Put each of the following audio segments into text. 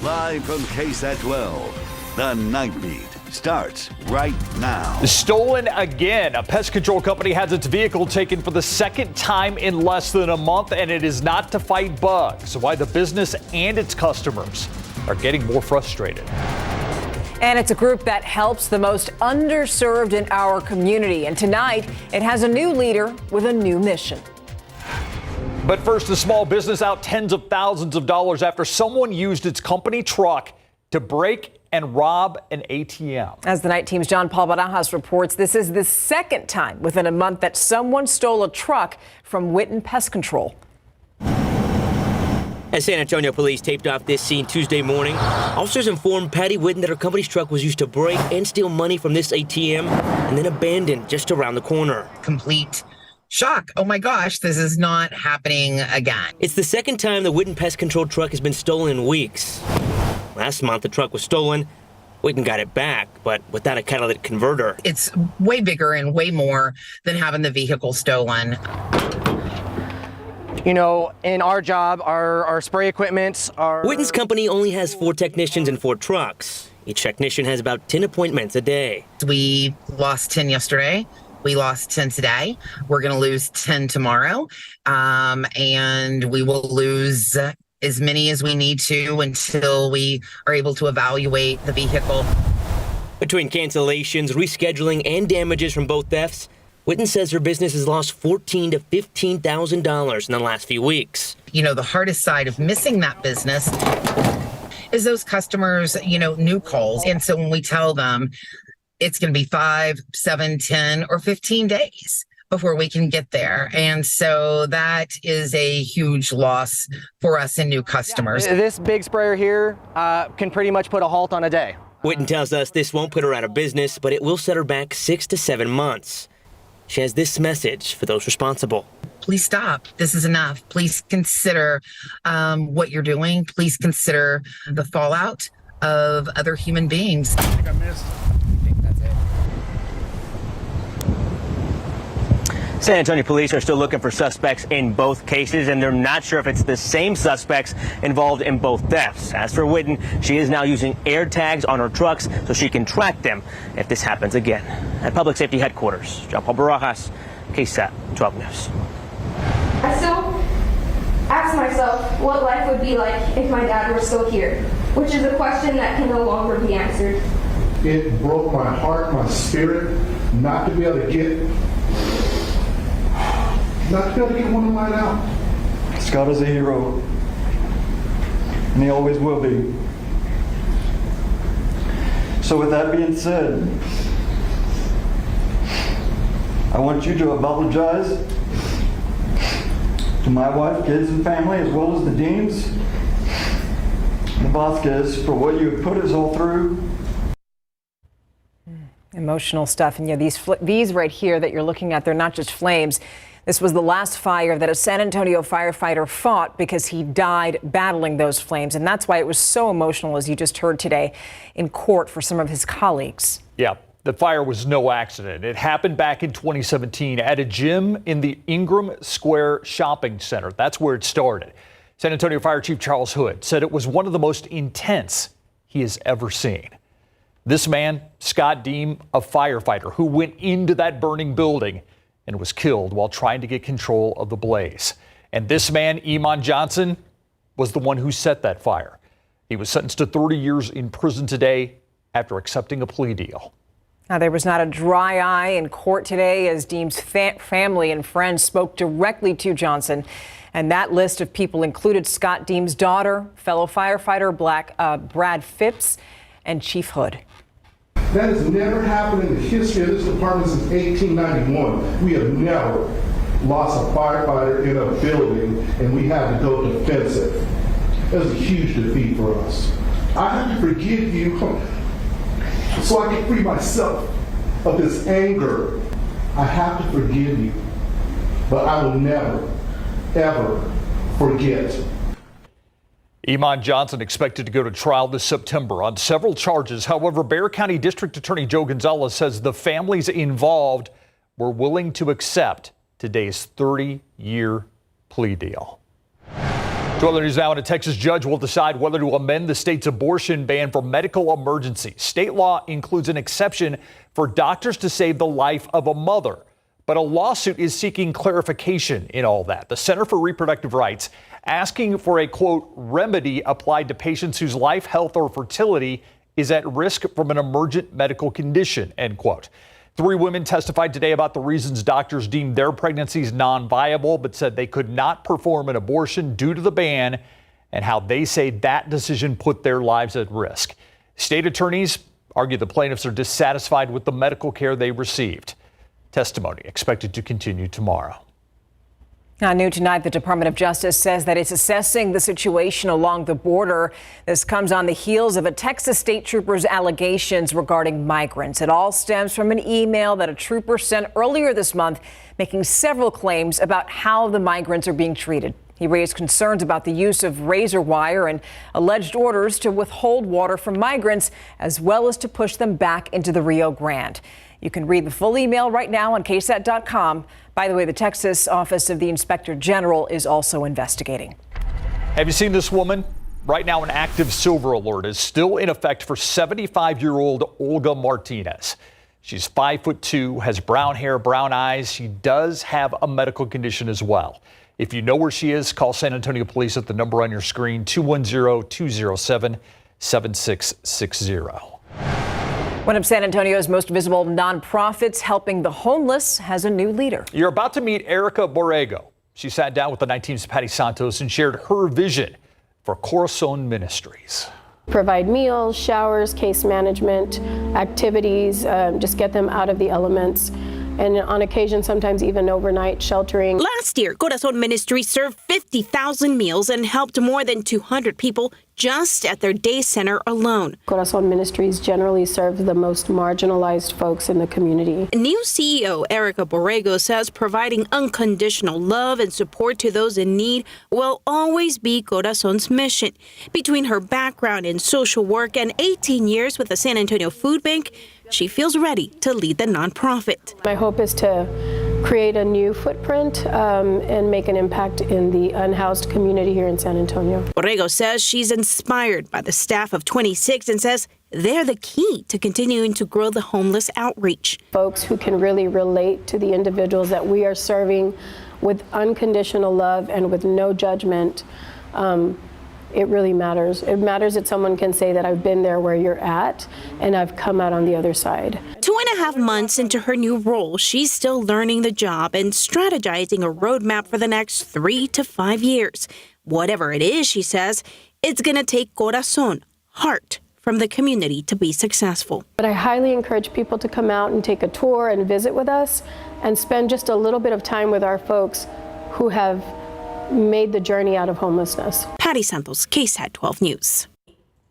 Live from KSAT 12, the Nightbeat starts right now. Stolen again. A pest control company has its vehicle taken for the second time in less than a month, and it is not to fight bugs. Why the business and its customers are getting more frustrated. And it's a group that helps the most underserved in our community. And tonight, it has a new leader with a new mission. But first, the small business out tens of thousands of dollars after someone used its company truck to break and rob an ATM. As the Night Team's John Paul Barajas reports, this is the second time within a month that someone stole a truck from Witten Pest Control. As San Antonio police taped off this scene Tuesday morning, officers informed Patty Witten that her company's truck was used to break and steal money from this ATM and then abandoned just around the corner. Complete shock. Oh my gosh, this is not happening again. It's the second time the Witten Pest Control truck has been stolen in weeks. Last month, the truck was stolen. Witten got it back, but without a catalytic converter. It's way bigger and way more than having the vehicle stolen. You know, in our job, our spray equipment, Witten's company only has 4 technicians and 4 trucks. Each technician has about 10 appointments a day. We lost 10 yesterday. We lost 10 today. We're going to lose 10 tomorrow. And we will lose as many as we need to until we are able to evaluate the vehicle. Between cancellations, rescheduling, and damages from both thefts, Witten says her business has lost $14,000 to $15,000 in the last few weeks. You know, the hardest side of missing that business is those customers, new calls. And so when we tell them it's going to be 5, 7, 10, or 15 days before we can get there. And so that is a huge loss for us and new customers. This big sprayer here can pretty much put a halt on a day. Witten tells us this won't put her out of business, but it will set her back 6 to 7 months. She has this message for those responsible. Please stop. This is enough. Please consider what you're doing. Please consider the fallout of other human beings. I think I missed. I think that's it. San Antonio police are still looking for suspects in both cases, and they're not sure if it's the same suspects involved in both thefts. As for Witten, she is now using air tags on her trucks so she can track them if this happens again. At Public Safety Headquarters, John Paul Barajas, KSAT 12 News. I still ask myself what life would be like if my dad were still here, which is a question that can no longer be answered. It broke my heart, my spirit, not to be able to get one of mine out. Scott is a hero, and he always will be. So with that being said, I want you to apologize to my wife, kids, and family, as well as the Deans, the Vasquez, for what you have put us all through. Emotional stuff. And these right here that you're looking at, they're not just flames. This was the last fire that a San Antonio firefighter fought because he died battling those flames. And that's why it was so emotional, as you just heard today, in court for some of his colleagues. Yeah, the fire was no accident. It happened back in 2017 at a gym in the Ingram Square Shopping Center. That's where it started. San Antonio Fire Chief Charles Hood said it was one of the most intense he has ever seen. This man, Scott Deem, a firefighter who went into that burning building and was killed while trying to get control of the blaze. And this man, Iman Johnson, was the one who set that fire. He was sentenced to 30 years in prison today after accepting a plea deal. Now, there was not a dry eye in court today as Deem's family and friends spoke directly to Johnson. And that list of people included Scott Deem's daughter, fellow firefighter Brad Phipps, and Chief Hood. That has never happened in the history of this department since 1891. We have never lost a firefighter in a building and we had to go defensive. That was a huge defeat for us. I have to forgive you so I can free myself of this anger. I have to forgive you, but I will never, ever forget. Iman Johnson expected to go to trial this September on several charges. However, Bexar County District Attorney Joe Gonzalez says the families involved were willing to accept today's 30-year plea deal. To other news now, and a Texas judge will decide whether to amend the state's abortion ban for medical emergencies. State law includes an exception for doctors to save the life of a mother. But a lawsuit is seeking clarification in all that. The Center for Reproductive Rights asking for a, quote, remedy applied to patients whose life, health, or fertility is at risk from an emergent medical condition, end quote. 3 women testified today about the reasons doctors deemed their pregnancies non-viable, but said they could not perform an abortion due to the ban and how they say that decision put their lives at risk. State attorneys argue the plaintiffs are dissatisfied with the medical care they received. Testimony expected to continue tomorrow. Now, new tonight, the Department of Justice says that it's assessing the situation along the border. This comes on the heels of a Texas state trooper's allegations regarding migrants. It all stems from an email that a trooper sent earlier this month, making several claims about how the migrants are being treated. He raised concerns about the use of razor wire and alleged orders to withhold water from migrants, as well as to push them back into the Rio Grande. You can read the full email right now on KSAT.com. By the way, the Texas Office of the Inspector General is also investigating. Have you seen this woman? Right now, an active silver alert is still in effect for 75-year-old Olga Martinez. She's 5'2", has brown hair, brown eyes. She does have a medical condition as well. If you know where she is, call San Antonio Police at the number on your screen, 210-207-7660. One of San Antonio's most visible nonprofits helping the homeless has a new leader. You're about to meet Erica Borrego. She sat down with the 19's Patty Santos and shared her vision for Corazon Ministries. Provide meals, showers, case management, activities, just get them out of the elements. And on occasion, sometimes even overnight sheltering. Last year, Corazon Ministries served 50,000 meals and helped more than 200 people just at their day center alone. Corazon Ministries generally serve the most marginalized folks in the community. New CEO Erica Borrego says providing unconditional love and support to those in need will always be Corazon's mission. Between her background in social work and 18 years with the San Antonio Food Bank, she feels ready to lead the nonprofit. My hope is to create a new footprint and make an impact in the unhoused community here in San Antonio. Borrego says she's inspired by the staff of 26 and says they're the key to continuing to grow the homeless outreach. Folks who can really relate to the individuals that we are serving with unconditional love and with no judgment. It really matters. It matters that someone can say that I've been there where you're at and I've come out on the other side. 2.5 months into her new role, she's still learning the job and strategizing a roadmap for the next 3 to 5 years. Whatever it is, she says, it's going to take Corazon, heart, from the community to be successful. But I highly encourage people to come out and take a tour and visit with us and spend just a little bit of time with our folks who have made the journey out of homelessness. Patty Santos, KSAT 12 News.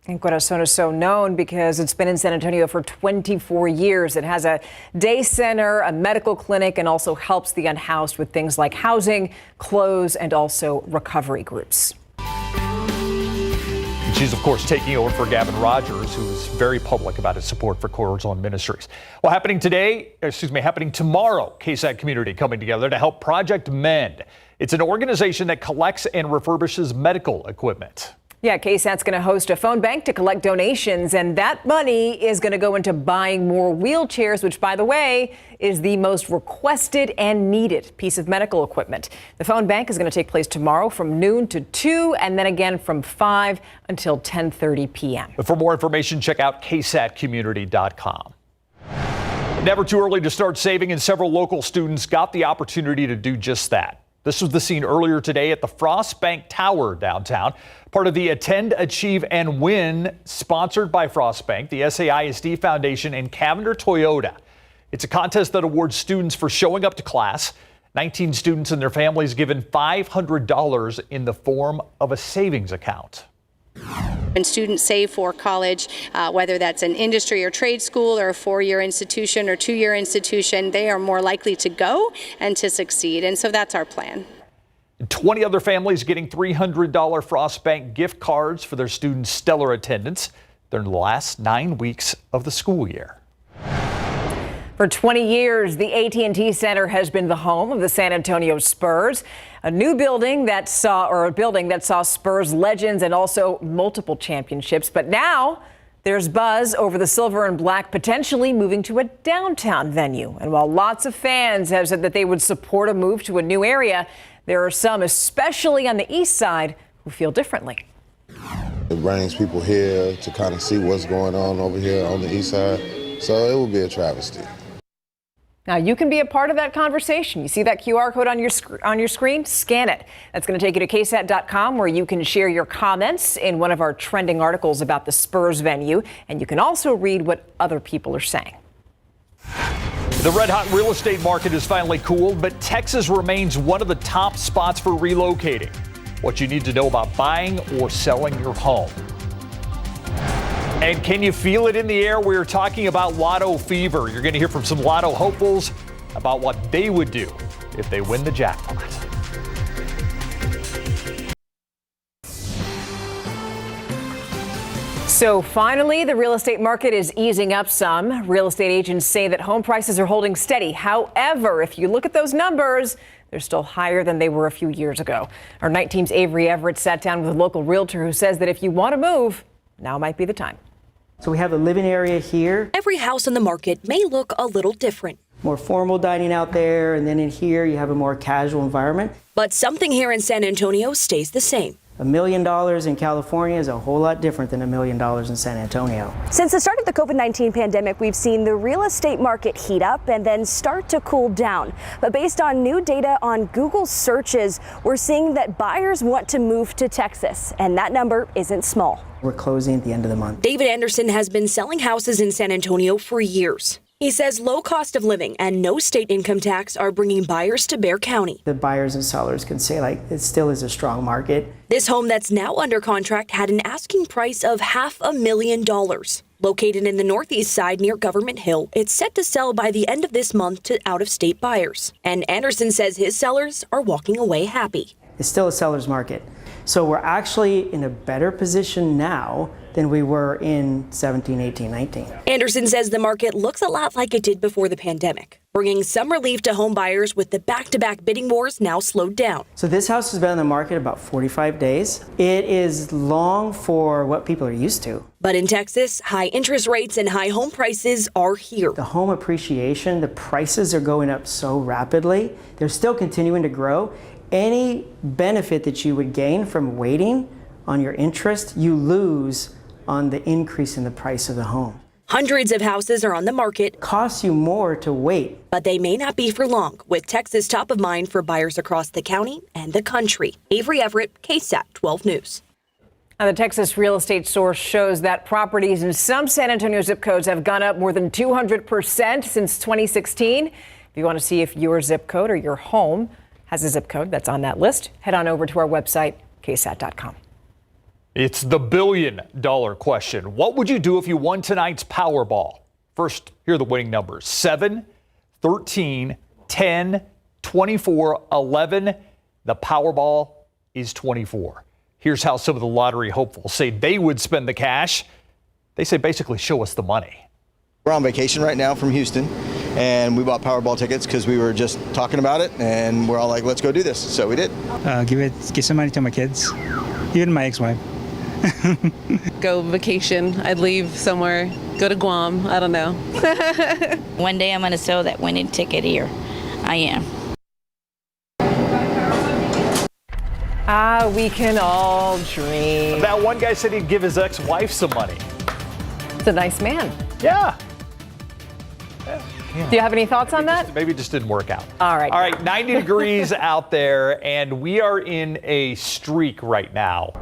And Corazon is so known because it's been in San Antonio for 24 years. It has a day center, a medical clinic, and also helps the unhoused with things like housing, clothes, and also recovery groups. She's, of course, taking over for Gavin Rogers, who is very public about his support for Corazon Ministries. Well, happening tomorrow, KSAT community coming together to help Project Mend. It's an organization that collects and refurbishes medical equipment. Yeah, KSAT's going to host a phone bank to collect donations, and that money is going to go into buying more wheelchairs, which, by the way, is the most requested and needed piece of medical equipment. The phone bank is going to take place tomorrow from noon to 2, and then again from 5 until 10:30 p.m. But for more information, check out ksatcommunity.com. Never too early to start saving, and several local students got the opportunity to do just that. This was the scene earlier today at the Frost Bank Tower downtown, part of the Attend, Achieve, and Win, sponsored by Frost Bank, the SAISD Foundation, and Cavender Toyota. It's a contest that awards students for showing up to class. 19 students and their families given $500 in the form of a savings account. When students save for college, whether that's an industry or trade school or a 4-year institution or 2-year institution, they are more likely to go and to succeed. And so that's our plan. 20 other families getting $300 Frost Bank gift cards for their students' stellar attendance during the last 9 weeks of the school year. For 20 years, the AT&T Center has been the home of the San Antonio Spurs, a building that saw Spurs legends and also multiple championships. But now there's buzz over the silver and black potentially moving to a downtown venue. And while lots of fans have said that they would support a move to a new area, there are some, especially on the east side, who feel differently. It brings people here to kind of see what's going on over here on the east side. So it will be a travesty. Now, you can be a part of that conversation. You see that QR code on your screen? Scan it. That's going to take you to KSAT.com, where you can share your comments in one of our trending articles about the Spurs venue. And you can also read what other people are saying. The red-hot real estate market has finally cooled, but Texas remains one of the top spots for relocating. What you need to know about buying or selling your home. And can you feel it in the air? We're talking about lotto fever. You're going to hear from some lotto hopefuls about what they would do if they win the jackpot. So finally, the real estate market is easing up some. Real estate agents say that home prices are holding steady. However, if you look at those numbers, they're still higher than they were a few years ago. Our night team's Avery Everett sat down with a local realtor who says that if you want to move, now might be the time. So we have a living area here. Every house on the market may look a little different. More formal dining out there, and then in here you have a more casual environment. But something here in San Antonio stays the same. $1 million in California is a whole lot different than $1 million in San Antonio. Since the start of the COVID-19 pandemic, we've seen the real estate market heat up and then start to cool down. But based on new data on Google searches, we're seeing that buyers want to move to Texas, and that number isn't small. We're closing at the end of the month. David Anderson has been selling houses in San Antonio for years. He says low cost of living and no state income tax are bringing buyers to Bexar County. The buyers and sellers can say, it still is a strong market. This home that's now under contract had an asking price of $500,000. Located in the northeast side near Government Hill, it's set to sell by the end of this month to out-of-state buyers. And Anderson says his sellers are walking away happy. It's still a seller's market. So we're actually in a better position now than we were in 17, 18, 19. Anderson says the market looks a lot like it did before the pandemic, bringing some relief to home buyers with the back-to-back bidding wars now slowed down. So this house has been on the market about 45 days. It is long for what people are used to. But in Texas, high interest rates and high home prices are here. The home appreciation, the prices are going up so rapidly. They're still continuing to grow. Any benefit that you would gain from waiting on your interest, you lose on the increase in the price of the home. Hundreds of houses are on the market. Costs you more to wait. But they may not be for long, with Texas top of mind for buyers across the county and the country. Avery Everett, KSAT 12 News. Now, the Texas real estate source shows that properties in some San Antonio zip codes have gone up more than 200% since 2016. If you want to see if your zip code or your home has a zip code that's on that list, head on over to our website, KSAT.com. It's the billion-dollar question. What would you do if you won tonight's Powerball? First, here are the winning numbers. 7, 13, 10, 24, 11. The Powerball is 24. Here's how some of the lottery hopefuls say they would spend the cash. They say basically show us the money. We're on vacation right now from Houston, and we bought Powerball tickets because we were just talking about it, and we're all like, let's go do this. So we did. Give some money to my kids, even my ex-wife. Go vacation. I'd leave somewhere, go to Guam. I don't know. One day I'm going to sell that winning ticket here. I am. We can all dream. That one guy said he'd give his ex-wife some money. It's a nice man. Yeah. Do you have any thoughts on that? Maybe it just didn't work out. All right. All right, 90 degrees out there, and we are in a streak right now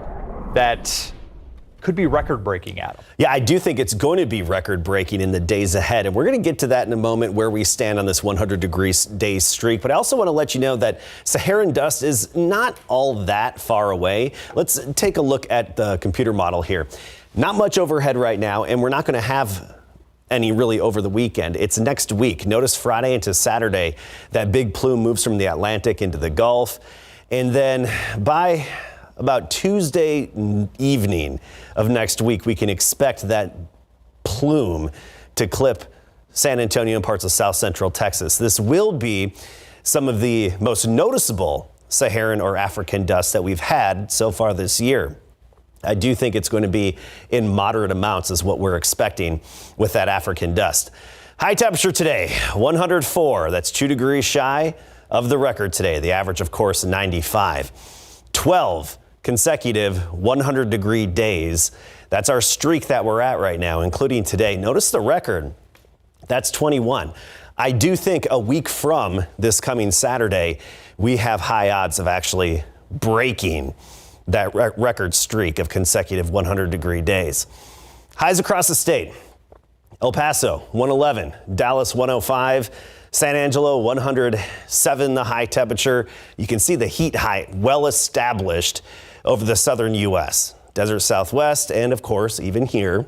that could be record-breaking, Adam. Yeah, I do think it's going to be record-breaking in the days ahead, and we're going to get to that in a moment where we stand on this 100-degree-day streak. But I also want to let you know that Saharan dust is not all that far away. Let's take a look at the computer model here. Not much overhead right now, and we're not going to have any really over the weekend. It's next week. Notice Friday into Saturday, that big plume moves from the Atlantic into the Gulf. And then by about Tuesday evening of next week, we can expect that plume to clip San Antonio and parts of south central Texas. This will be some of the most noticeable Saharan or African dust that we've had so far this year. I do think it's going to be in moderate amounts is what we're expecting with that African dust. High temperature today, 104. That's 2 degrees shy of the record today. The average, of course, 95. 12 consecutive 100-degree days. That's our streak that we're at right now, including today. Notice the record. That's 21. I do think a week from this coming Saturday, we have high odds of actually breaking that record streak of consecutive 100-degree days. Highs across the state. El Paso, 111. Dallas, 105. San Angelo, 107, the high temperature. You can see the heat high well established over the southern U.S., desert Southwest, and of course, even here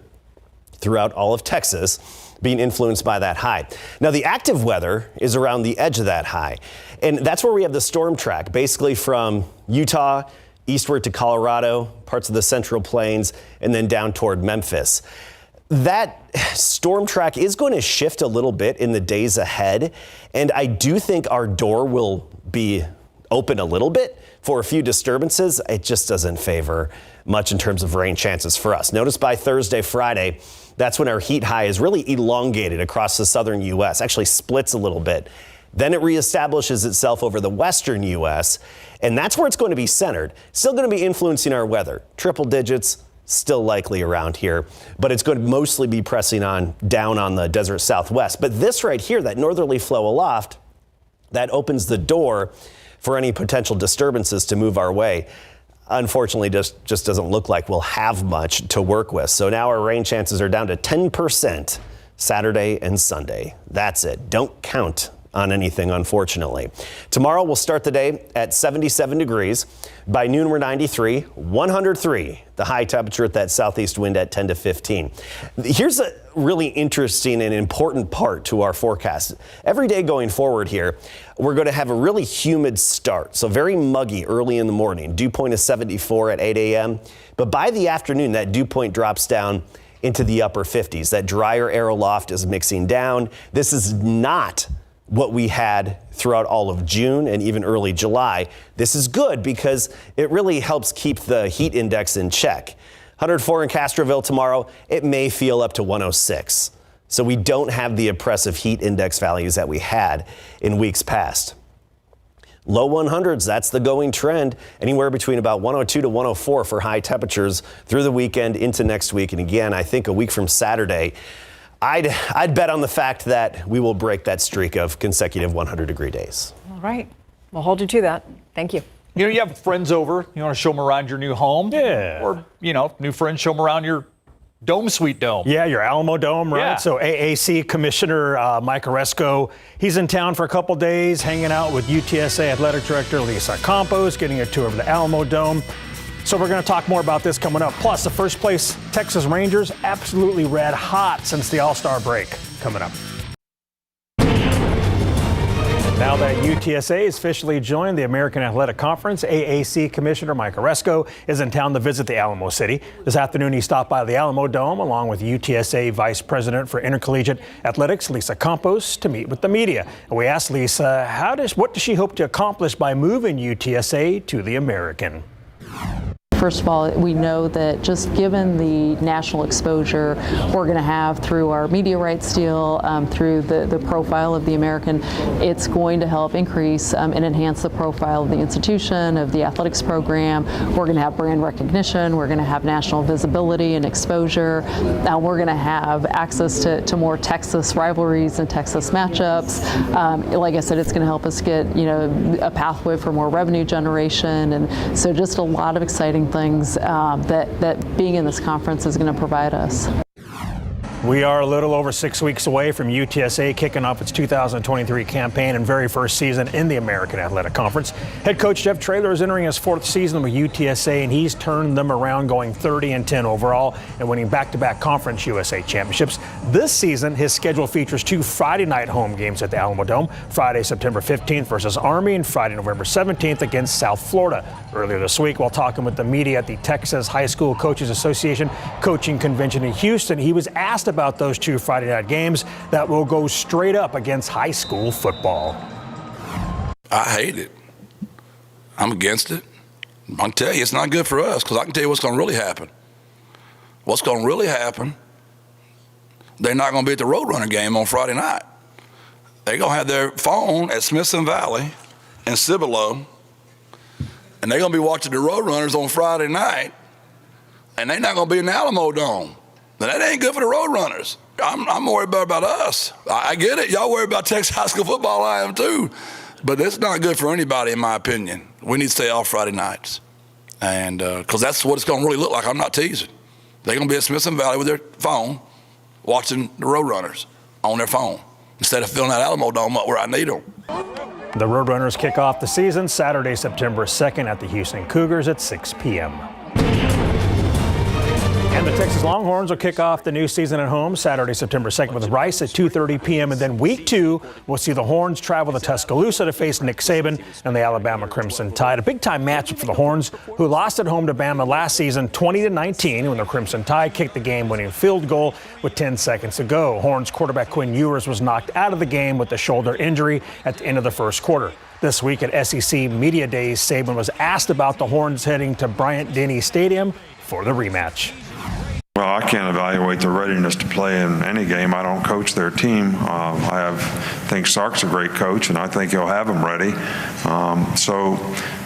throughout all of Texas, being influenced by that high. Now, the active weather is around the edge of that high, and that's where we have the storm track, basically from Utah eastward to Colorado, parts of the Central Plains, and then down toward Memphis. That storm track is going to shift a little bit in the days ahead, and I do think our door will be open a little bit for a few disturbances. It just doesn't favor much in terms of rain chances for us. Notice by Thursday, Friday, that's when our heat high is really elongated across the southern U.S., actually splits a little bit. Then it reestablishes itself over the western U.S., and that's where it's going to be centered. Still going to be influencing our weather. Triple digits, still likely around here, but it's going to mostly be pressing on down on the desert Southwest. But this right here, that northerly flow aloft, that opens the door for any potential disturbances to move our way. Unfortunately, just doesn't look like we'll have much to work with. So now our rain chances are down to 10% Saturday and Sunday. That's it. Don't count on anything, unfortunately. Tomorrow we'll start the day at 77 degrees. By noon we're 93, 103, the high temperature at that southeast wind at 10 to 15. Here's a really interesting and important part to our forecast. Every day going forward here, we're going to have a really humid start. So very muggy early in the morning. Dew point is 74 at 8 a.m. But by the afternoon, that dew point drops down into the upper 50s. That drier air aloft is mixing down. This is not what we had throughout all of June and even early July. This is good because it really helps keep the heat index in check. 104 in Castroville tomorrow. It may feel up to 106. So we don't have the oppressive heat index values that we had in weeks past. Low 100s, that's the going trend. Anywhere between about 102 to 104 for high temperatures through the weekend into next week. And again, I think a week from Saturday, I'd bet on the fact that we will break that streak of consecutive 100-degree days. All right. We'll hold you to that. Thank you. You know, you have friends over, you want to show them around your new home. Yeah. Or, you know, new friends, show them around your Dome Suite Dome. Yeah, your Alamo Dome, right? Yeah. So AAC Commissioner Mike Oresco, he's in town for a couple days, hanging out with UTSA Athletic Director Lisa Campos, getting a tour of the Alamo Dome. So we're going to talk more about this coming up. Plus, the first place Texas Rangers, absolutely red hot since the All-Star break, coming up. Now that UTSA has officially joined the American Athletic Conference, AAC Commissioner Mike Oresco is in town to visit the Alamo City. This afternoon, he stopped by the Alamo Dome along with UTSA Vice President for Intercollegiate Athletics, Lisa Campos, to meet with the media. And we asked Lisa, what does she hope to accomplish by moving UTSA to the American? First of all, we know that just given the national exposure we're going to have through our media rights deal, through the profile of the American, it's going to help increase and enhance the profile of the institution, of the athletics program. We're going to have brand recognition. We're going to have national visibility and exposure. We're going to have access to more Texas rivalries and Texas matchups. Like I said, it's going to help us get, a pathway for more revenue generation. And so just a lot of exciting things that being in this conference is going to provide us. We are a little over 6 weeks away from UTSA kicking off its 2023 campaign and very first season in the American Athletic Conference. Head coach Jeff Traylor is entering his fourth season with UTSA, and he's turned them around, going 30-10 overall and winning back-to-back Conference USA championships. This season, his schedule features 2 Friday night home games at the Alamo Dome. Friday, September 15th versus Army, and Friday, November 17th against South Florida. Earlier this week, while talking with the media at the Texas High School Coaches Association Coaching Convention in Houston, he was asked about those two Friday night games that will go straight up against high school football. I hate it. I'm against it. I can tell you it's not good for us, because I can tell you what's going to really happen. What's going to really happen, they're not going to be at the Roadrunner game on Friday night. They're going to have their phone at Smithson Valley and Cibolo, and they're going to be watching the Roadrunners on Friday night, and they're not going to be in the Alamo Dome. Now, that ain't good for the Roadrunners. I'm worried about us. I get it. Y'all worry about Texas high school football. I am too. But it's not good for anybody, in my opinion. We need to stay off Friday nights, and because that's what it's going to really look like. I'm not teasing. They're going to be at Smithson Valley with their phone, watching the Roadrunners on their phone, instead of filling that Alamo Dome up where I need them. The Roadrunners kick off the season Saturday, September 2nd at the Houston Cougars at 6 p.m. And the Texas Longhorns will kick off the new season at home Saturday, September 2nd with Rice at 2:30 p.m. And then week 2, we'll see the Horns travel to Tuscaloosa to face Nick Saban and the Alabama Crimson Tide. A big-time matchup for the Horns, who lost at home to Bama last season 20-19 when the Crimson Tide kicked the game-winning field goal with 10 seconds to go. Horns quarterback Quinn Ewers was knocked out of the game with a shoulder injury at the end of the first quarter. This week at SEC Media Days, Saban was asked about the Horns heading to Bryant-Denny Stadium for the rematch. Well, I can't evaluate their readiness to play in any game. I don't coach their team. I think Sark's a great coach, and I think he'll have them ready.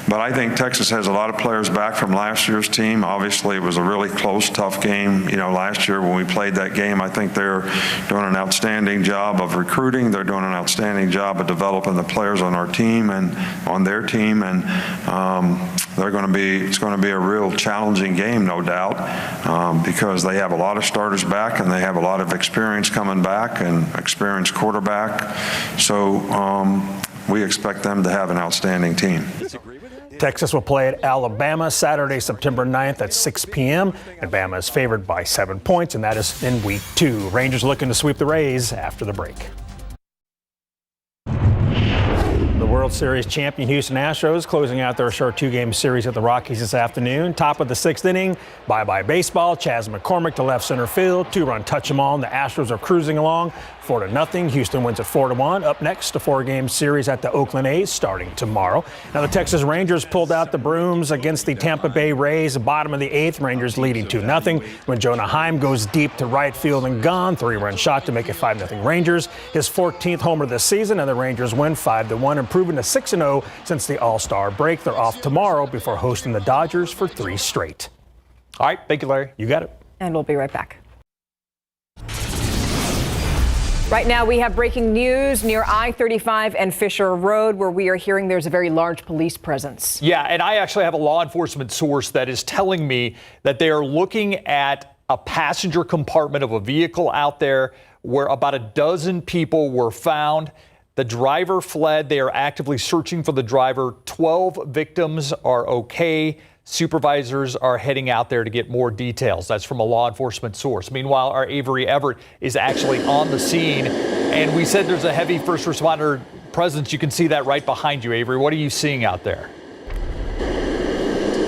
But I think Texas has a lot of players back from last year's team. Obviously, it was a really close, tough game. Last year when we played that game, I think they're doing an outstanding job of recruiting. They're doing an outstanding job of developing the players on our team and on their team, and it's going to be a real challenging game, no doubt, because they have a lot of starters back and they have a lot of experience coming back and experienced quarterback. So we expect them to have an outstanding team. Texas will play at Alabama Saturday, September 9th at 6 p.m. And Bama is favored by 7 points, and that is in week 2. Rangers looking to sweep the Rays after the break. The World Series champion Houston Astros closing out their short 2-game series at the Rockies this afternoon. Top of the 6th inning, bye-bye baseball. Chas McCormick to left center field. 2-run touch 'em all, and the Astros are cruising along 4-0. Houston wins at 4-1. Up next, a 4-game series at the Oakland A's starting tomorrow. Now the Texas Rangers pulled out the brooms against the Tampa Bay Rays. Bottom of the 8th, Rangers leading 2-0 when Jonah Heim goes deep to right field and gone. 3-run shot to make it 5-0 Rangers. His 14th homer this season, and the Rangers win 5-1, improving to 6-0 since the All-Star break. They're off tomorrow before hosting the Dodgers for 3 straight. All right, thank you, Larry. You got it. And we'll be right back. Right now, we have breaking news near I-35 and Fisher Road, where we are hearing there's a very large police presence. Yeah, and I actually have a law enforcement source that is telling me that they are looking at a passenger compartment of a vehicle out there where about a dozen people were found. The driver fled. They are actively searching for the driver. 12 victims are okay. Supervisors are heading out there to get more details. That's from a law enforcement source. Meanwhile, our Avery Everett is actually on the scene, and we said there's a heavy first responder presence. You can see that right behind you, Avery. What are you seeing out there?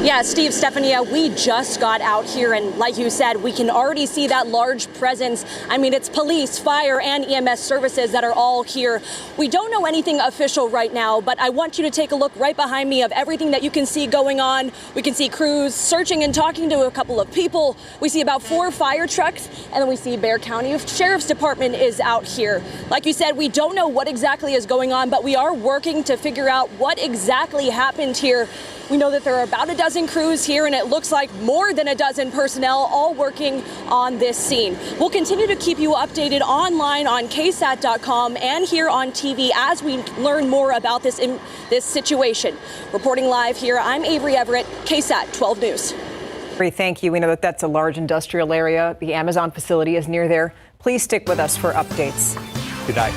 Yeah, Steve, Stephania, we just got out here, and like you said, we can already see that large presence. I mean, it's police, fire, and EMS services that are all here. We don't know anything official right now, but I want you to take a look right behind me of everything that you can see going on. We can see crews searching and talking to a couple of people. We see about 4 fire trucks, and then we see Bexar County Sheriff's Department is out here. Like you said, we don't know what exactly is going on, but we are working to figure out what exactly happened here. We know that there are about a dozen crews here, and it looks like more than a dozen personnel all working on this scene. We'll continue to keep you updated online on KSAT.com and here on TV as we learn more about this situation. Reporting live here, I'm Avery Everett, KSAT 12 News. Thank you. We know that that's a large industrial area. The Amazon facility is near there. Please stick with us for updates. Good night.